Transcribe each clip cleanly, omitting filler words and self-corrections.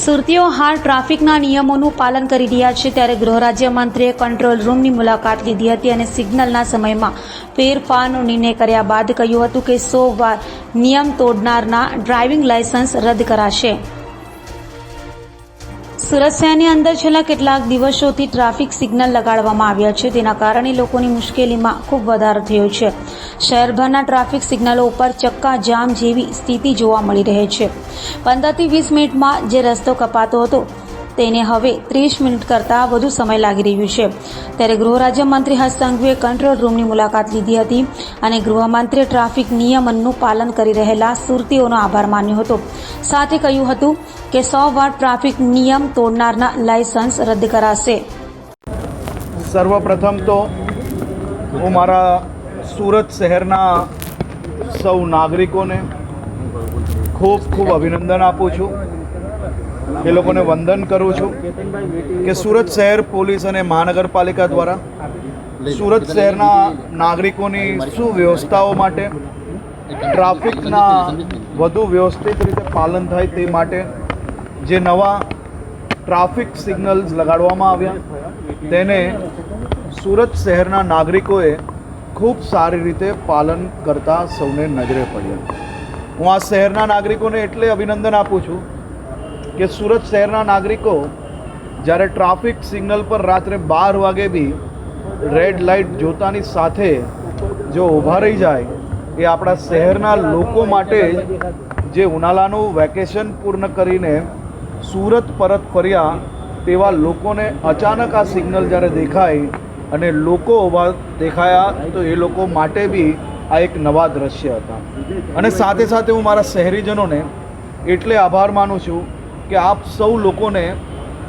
સુરતીઓ હાલ ટ્રાફિકના નિયમોનું પાલન કરી રહ્યા છે, ત્યારે ગૃહ રાજ્યમંત્રીએ કંટ્રોલ રૂમની મુલાકાત લીધી હતી અને સિગ્નલના સમયમાં ફેરફારનો નિર્ણય કર્યા બાદ કહ્યું હતું કે 100 વાર નિયમ તોડનારના ડ્રાઇવિંગ લાયસન્સ રદ કરાશે. સુરત શહેરની અંદર છેલ્લા કેટલાક દિવસોથી ટ્રાફિક સિગ્નલ લગાડવામાં આવ્યા છે, તેના કારણે લોકોની મુશ્કેલીમાં ખૂબ વધારો થયો છે. શહેરભરના ટ્રાફિક સિગ્નલો ઉપર ચક્કા જામ જેવી સ્થિતિ જોવા મળી રહે છે. 15 થી 20 મિનિટમાં જે રસ્તો કપાતો હતો તેને હવે 30 મિનિટ કરતાં વધુ સમય લાગી રહ્યું છે. ત્યારે ગૃહ રાજ્યમંત્રી હર્ષ સંઘવીએ કંટ્રોલ રૂમની મુલાકાત લીધી હતી અને ગૃહમંત્રીએ ટ્રાફિક નિયમનનું પાલન કરી રહેલા સુરતીઓનો આભાર માન્યો હતો. સાથે કહ્યું હતું કે 100 વાર ટ્રાફિક નિયમ તોડનારના લાયસન્સ રદ કરાશે. સર્વપ્રથમ તો હું મારા સુરત શહેરના સૌ નાગરિકોને ખૂબ ખૂબ અભિનંદન આપું છું. એ લોકોને વંદન કરું છું કે સુરત શહેર પોલીસ અને મહાનગરપાલિકા દ્વારા સુરત શહેરના નાગરિકોની સુવ્યવસ્થાઓ માટે ટ્રાફિકના વધુ વ્યવસ્થિત રીતે પાલન થાય તે માટે જે નવા ટ્રાફિક સિગ્નલ્સ લગાડવામાં આવ્યા તેને સુરત શહેરના નાગરિકોએ ખૂબ સારી રીતે પાલન કરતા સૌને નજરે પડ્યા. હું આ શહેરના નાગરિકોને એટલે અભિનંદન આપું છું કે સુરત શહેરના નાગરિકો જ્યારે ટ્રાફિક સિગ્નલ પર રાત્રે 12 વાગે બી રેડ લાઇટ જોતાની સાથે જો ઊભા રહી જાય, એ આપણા શહેરના લોકો માટે જે ઉનાળાનું વેકેશન પૂર્ણ કરીને સુરત પરત ફર્યા તેવા લોકોને અચાનક આ સિગ્નલ જ્યારે દેખાય અને લોકો ઊભા દેખાયા તો એ લોકો માટે બી આ એક નવા દ્રશ્ય હતા. અને સાથે સાથે હું મારા શહેરીજનોને એટલે આભાર માનું છું કે આપ સૌ લોકોને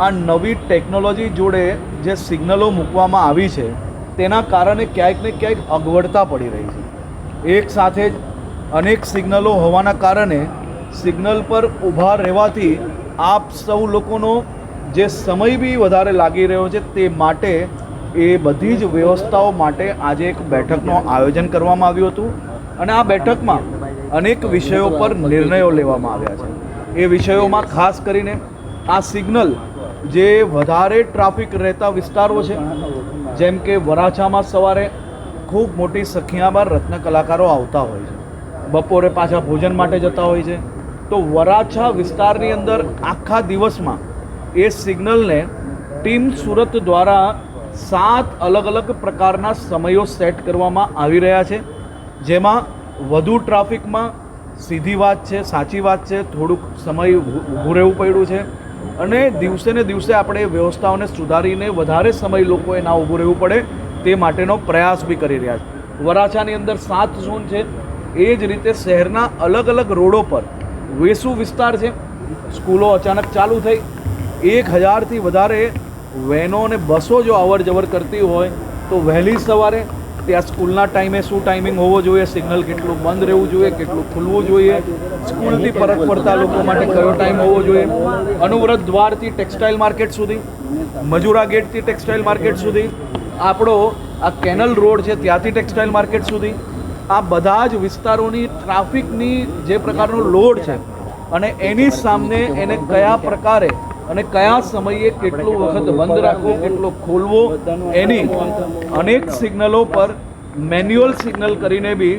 આ નવી ટેકનોલોજી જોડે જે સિગ્નલો મૂકવામાં આવી છે તેના કારણે ક્યાંક ને ક્યાંક અગવડતા પડી રહી છે. એક સાથે જ અનેક સિગ્નલો હોવાના કારણે સિગ્નલ પર ઊભા રહેવાથી આપ સૌ લોકોનો જે સમય બી વધારે લાગી રહ્યો છે, તે માટે એ બધી જ વ્યવસ્થાઓ માટે આજે એક બેઠકનું આયોજન કરવામાં આવ્યું હતું અને આ બેઠકમાં અનેક વિષયો પર નિર્ણયો લેવામાં આવ્યા છે. એ વિષયોમાં ખાસ કરીને આ સિગ્નલ જે વધારે ટ્રાફિક રહેતા વિસ્તારો છે, જેમ કે વરાછામાં સવારે ખૂબ મોટી સંખ્યામાં રત્ન કલાકારો આવતા હોય છે, બપોરે પાછા ભોજન માટે જતા હોય છે, તો વરાછા વિસ્તારની અંદર આખા દિવસમાં એ સિગ્નલને ટીમ સુરત દ્વારા 7 અલગ અલગ પ્રકારના સમયો સેટ કરવામાં આવી રહ્યા છે. જેમાં વધુ ટ્રાફિકમાં સીધી વાત છે, સાચી વાત છે, થોડુંક સમય ઊભું રહેવું પડ્યું છે અને દિવસે ને દિવસે આપણે વ્યવસ્થાઓને સુધારીને વધારે સમય લોકોએ ના ઊભું રહેવું પડે તે માટેનો પ્રયાસ બી કરી રહ્યા છે. વરાછાની અંદર 7 ઝોન છે. એ જ રીતે શહેરના અલગ અલગ રોડો પર વેસુ વિસ્તાર છે, સ્કૂલો અચાનક ચાલુ થઈ, 1000થી વધારે વેનો અને બસો જો અવર જવર કરતી હોય તો વહેલી સવારે ત્યાં સ્કૂલના ટાઈમે શું ટાઈમિંગ હોવો જોઈએ, સિગ્નલ કેટલું બંધ રહેવું જોઈએ, કેટલું ખુલવું જોઈએ, સ્કૂલથી પરત ફરતા લોકો માટે કયો ટાઈમ હોવો જોઈએ, અનુવ્રત દ્વારથી ટેક્સટાઇલ માર્કેટ સુધી, મજુરા ગેટથી ટેક્સટાઇલ માર્કેટ સુધી, આપણો આ કેનલ રોડ છે ત્યાંથી ટેક્સટાઇલ માર્કેટ સુધી, આ બધા જ વિસ્તારોની ટ્રાફિકની જે પ્રકારનો લોડ છે અને એની સામે એને કયા પ્રકારે અને કયા સમયે કેટલું વખત બંધ રાખવું, કેટલો ખોલવો, એની અનેક સિગ્નલો પર મેન્યુઅલ સિગ્નલ કરીને બી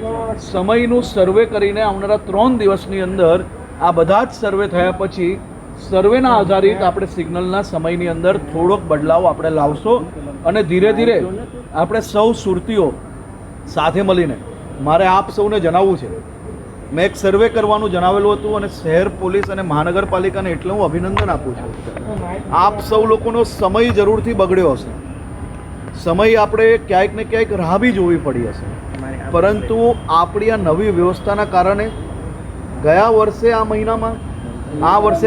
સમયનું સર્વે કરીને આવનારા 3 દિવસની અંદર આ બધા જ સર્વે થયા પછી સર્વેના આધારિત આપણે સિગ્નલના સમયની અંદર થોડોક બદલાવ આપણે લાવશો અને ધીરે ધીરે આપણે સૌ સુરતીઓ સાથે મળીને, મારે આપ સૌને જણાવવું છે, મેં એક સર્વે કરવાનું જણાવેલું હતું અને શહેર પોલીસ અને મહાનગરપાલિકાને એટલે હું અભિનંદન આપું છું. આપ સૌ લોકોનો સમય જરૂરથી બગડ્યો હશે, સમય આપણે ક્યાંક ને ક્યાંક રાહ બી જોવી પડી હશે, પરંતુ આપણી આ નવી વ્યવસ્થાના કારણે ગયા વર્ષે આ મહિનામાં, આ વર્ષે